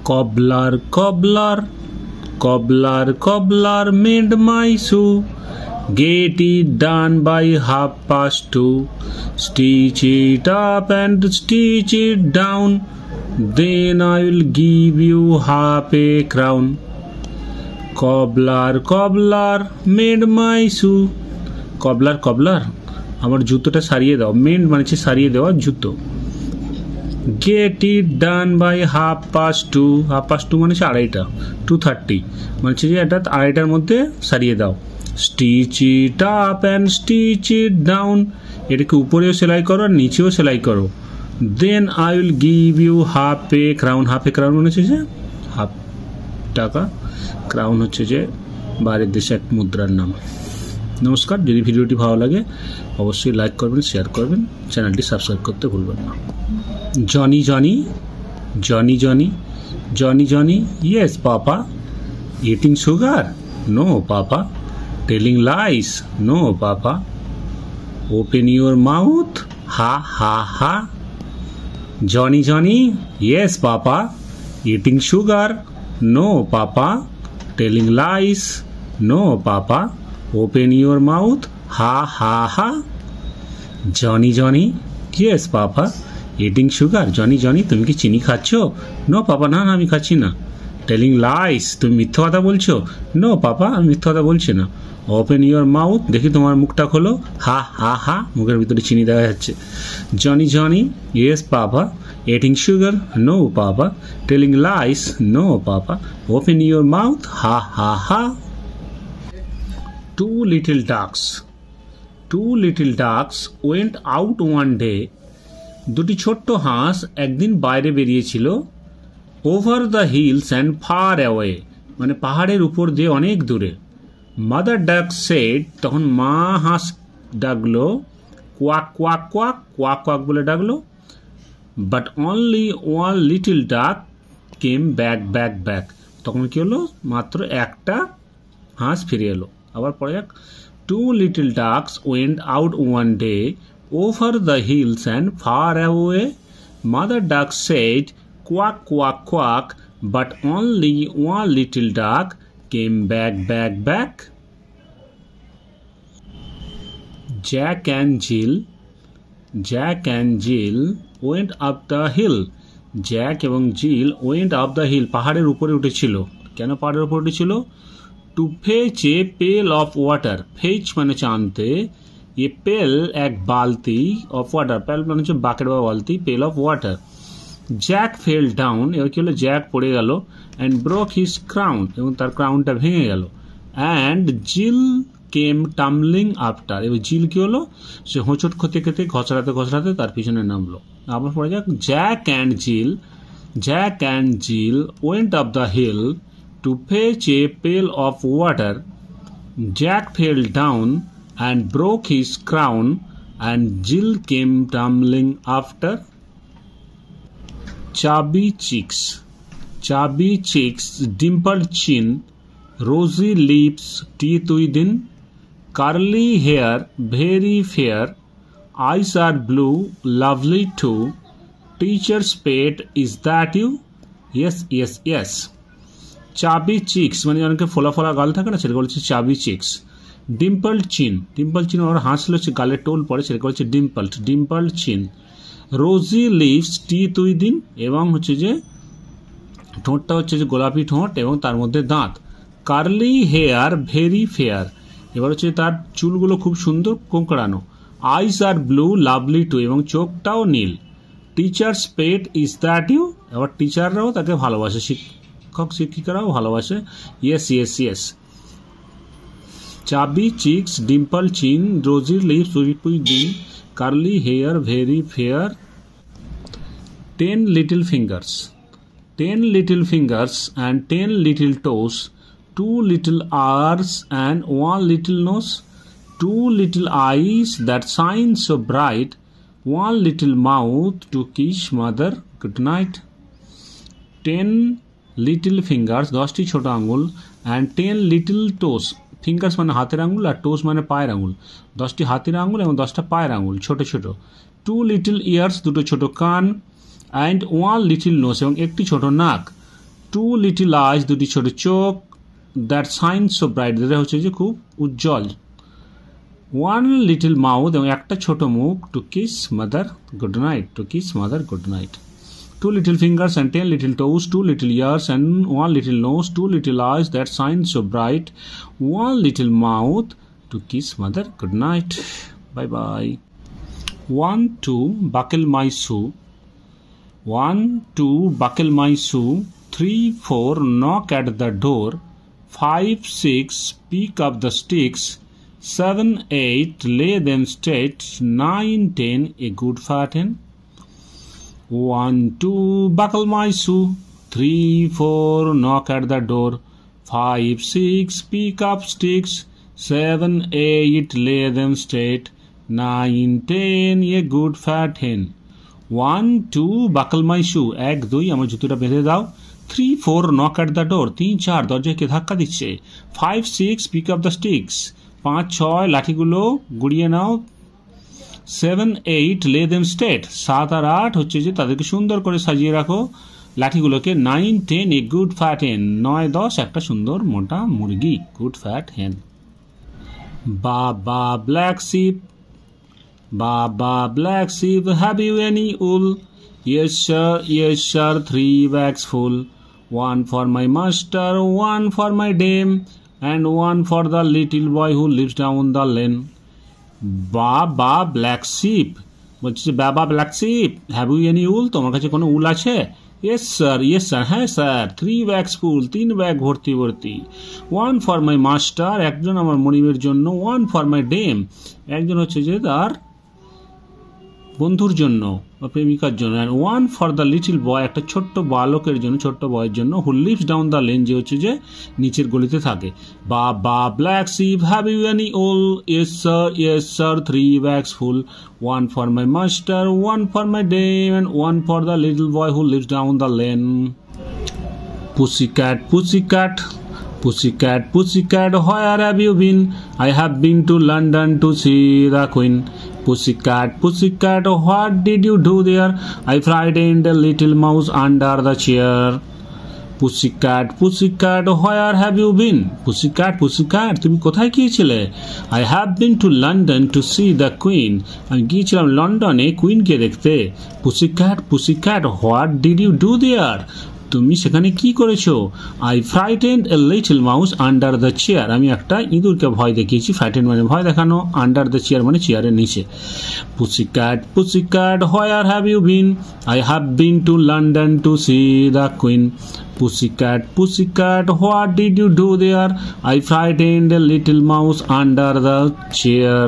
Cobbler, cobbler, cobbler, cobbler made my shoe. Get it done by 2:30. Stitch it up and stitch it down. Then I will give you half a crown. Cobbler, cobbler made my shoe. Cobbler, cobbler আমার জুতোটা সারিয়ে দাও। Mend মানে হচ্ছে সারিয়ে দেওয়া জুতো। Get it done by 2:30. 2:30 মানে হচ্ছে 2:30, 2:30 মানে হচ্ছে যে এটা 2:30টার মধ্যে সারিয়ে দাও। Stitch it up and stitch it down. এটাকে উপরেও সেলাই করো আর নিচেও সেলাই করো। Then I will give you half a crown. half a crown মানে হচ্ছে যে হাফ টাকা, ক্রাউন হচ্ছে যে বাইরের দেশে এক মুদ্রার নাম। নমস্কার, যদি ভিডিওটি ভালো লাগে অবশ্যই লাইক করবেন, শেয়ার করবেন, চ্যানেলটি সাবস্ক্রাইব করতে ভুলবেন না। Johnny Johnny, Johnny Johnny, Johnny Johnny, yes papa. Eating sugar? No papa. Telling lies? No papa. Open your mouth? Ha ha ha. Johnny Johnny, yes papa. Eating sugar? No papa. Telling lies? No, Papa. Open your mouth. Ha ha ha. Johnny Johnny? Yes, Papa. Eating sugar? Johnny Johnny, তুমি কি চিনি খাচ্ছ? No, Papa. না না আমি খাচ্ছি না। Telling lies? তুমি মিথ্যা কথা বলছো? No, Papa. আমি মিথ্যা কথা বলছি না। Open your mouth. দেখি তোমার মুখটা খোলো। হা হা হা। মুখের ভিতরে চিনি দেখা যাচ্ছে। Johnny Johnny? Yes, Papa. Eating sugar? No, Papa. Telling lies? No, Papa. Open your mouth. Ha ha ha. Two little ducks. Two little ducks went out one day. দুটি ছোট্ট হাঁস একদিন বাইরে বেরিয়েছিল। Over the hills and far away. মানে পাহাড়ের উপর দিয়ে অনেক দূরে। Mother duck said, তখন মা হাঁস ডাকলো, quack quack quack, quack quack বলে ডাকলো। But only one little duck came back, back, back. তখন কি হলো? মাত্র একটা হাঁস ফিরে এলো। আবার পরে যাক। Two little ducks went out one day over the hills and far away. Mother duck said, quack, quack, quack, but only one little duck came back, back, back. Jack and Jill went up the hill. Jack এবং Jill went up the hill, পাহাড়ের উপরে উঠেছিল। কেন পাহাড়ের উপরে উঠেছিল? Two fetch a pail of water. Fetch মানে হচ্ছে আনতে, এ পেল এক বালতি, অফ ওয়াটার পেল মানে হচ্ছে বাকেট বা বালতি, পেল of water. Jack fell down, এবার কি হলো? জ্যাক পড়ে গেল। অ্যান্ড ব্রোক হিজ ক্রাউন, এবং তার ক্রাউনটা ভেঙে গেল। And Jill came tumbling after, এবার জিল কি হলো? সে হোঁচট খেতে খেতে ঘষড়াতে ঘষড়াতে তার পিছনে নামলো। আবার পড়ে যাক। Jack and Jill went up the hill to fetch a pail of water. Jack fell down and broke his crown and Jill came tumbling after. Chubby cheeks, dimpled chin, rosy lips, teeth within, curly hair, very fair, eyes are blue, lovely too. Teacher's pet, is that you? Yes, yes, yes. Chubby cheeks মানে অনেকে ফোলা ফোলা গাল থাকে না, সেটাকে বলছে chubby cheeks. Dimpled chin ওর হাসলে হচ্ছে গালের টোল পড়ে, সেটাকে বলছে dimpled chin. Rosy lips, teeth within, এবং হচ্ছে যে ঠোঁটটা হচ্ছে যে গোলাপি ঠোঁট এবং তার মধ্যে দাঁত। কার্লি হেয়ার, ভেরি ফেয়ার, এবার হচ্ছে তার চুলগুলো খুব সুন্দর কোঁকড়ানো। আইস আর ব্লু, লাভলি টু, এবং চোখটাও নীল। Teacher's pet, is that you, এবার টিচাররাও তাকে ভালোবাসে, শিক্ষক শিক্ষিকারাও ভালোবাসে। Yes yes yes. Chubby cheeks, dimple chin, rosy lips, within, curly hair, very fair. 10 little fingers. 10 little fingers and 10 little toes, 2 little ears and 1 little nose, 2 little eyes that shine so bright, 1 little mouth to kiss mother good night. 10 little fingers, 10টি ছোট আঙ্গুল, and 10 little toes, fingers মানে হাতের আঙ্গুল আর টোস মানে পায়ের আঙ্গুল, 10টি হাতের আঙ্গুল এবং 10টা পায়ের আঙ্গুল ছোট ছোট। 2 little ears, দুটো ছোট কান, and one little nose এবং একটি ছোট নাক, two little eyes দুটি ছোট চোখ, that shine so bright যেটা হচ্ছে যে খুব উজ্জ্বল, one little mouth এবং একটা ছোট মুখ, to kiss mother good night, to kiss mother good night, two little fingers and 10 little toes, two little ears and one little nose, two little eyes that shine so bright, one little mouth, to kiss mother good night. Bye bye. 1 2 buckle my shoe, 1 2 buckle my shoe, 3 4 knock at the door, 5 6 pick up the sticks, 7 8 lay them straight, 9 10 a good fat hen. 1 2 buckle my shoe, 3 4 knock at the door, 5 6 pick up sticks, 7 8 lay them straight, 9 10 a good fat hen. 1 2 buckle my shoe 1 2 আমার জুতোটা বেঁধে দাও, 3 4 knock at the door 3 4 দরজাকে ধাক্কা দিচ্ছে, 5 6 pick up the sticks 5 6 লাঠিগুলো গুড়িয়ে নাও, 7 8 lay them straight 7 আর 8 হচ্ছে যে তাদেরকে সুন্দর করে সাজিয়ে রাখো লাঠিগুলোকে, 9 10 a good fat hen 9 10 একটা সুন্দর মোটা মুরগি, good fat hen. Baba black sheep, Baba black sheep, have you any wool? Yes sir, 3 bags full, 1 for my master, 1 for my dame, and 1 for the little boy who lives down the lane. Baba black sheep বলছে, বাবা black sheep, have you any wool, তোমার কাছে কোনো wool আছে? Yes sir হ্যাঁ sir, 3 bags full 3 bag ভর্তি ভর্তি, 1 for my master একজন আমার মনিবের জন্য, 1 for my dame একজন হচ্ছে যে তার বন্ধুর জন্য বা প্রেমিকার জন্য, and 1 for the little boy একটা ছোট্ট বালকের জন্য, ছোট্ট বয়ের জন্য, who lives down the lane যে হচ্ছে যে নিচের গলিতে থাকে। Baba black sheep, have you any wool? Yes sir, 3 bags full, 1 for my master, 1 for my dame, and 1 for the little boy who lives down the lane. Pussycat, pussycat, pussycat, pussycat, where have you been? I have been to London to see the Queen. Pussycat, pussycat, what did you do there? I frightened a little mouse under the chair. Pussycat, pussycat, where have you been? Pussycat, pussycat, তুমি কোথায় গিয়েছিলে? I have been to London to see the Queen. আমি গিয়েছিলাম লন্ডনে কুইনকে দেখতে। Pussycat, pussycat, what did you do there? তুমি সেখানে কি করেছো? I frightened a little mouse under the chair. আমি একটা ইঁদুরকে ভয় দেখিয়েছি। frightened মানে ভয় দেখানো, under the chair মানে চেয়ারের নিচে। Pussycat, pussycat, where have you been? I have been to London to see the Queen. Pussycat, pussycat, what did you do there? I frightened a little mouse under the chair.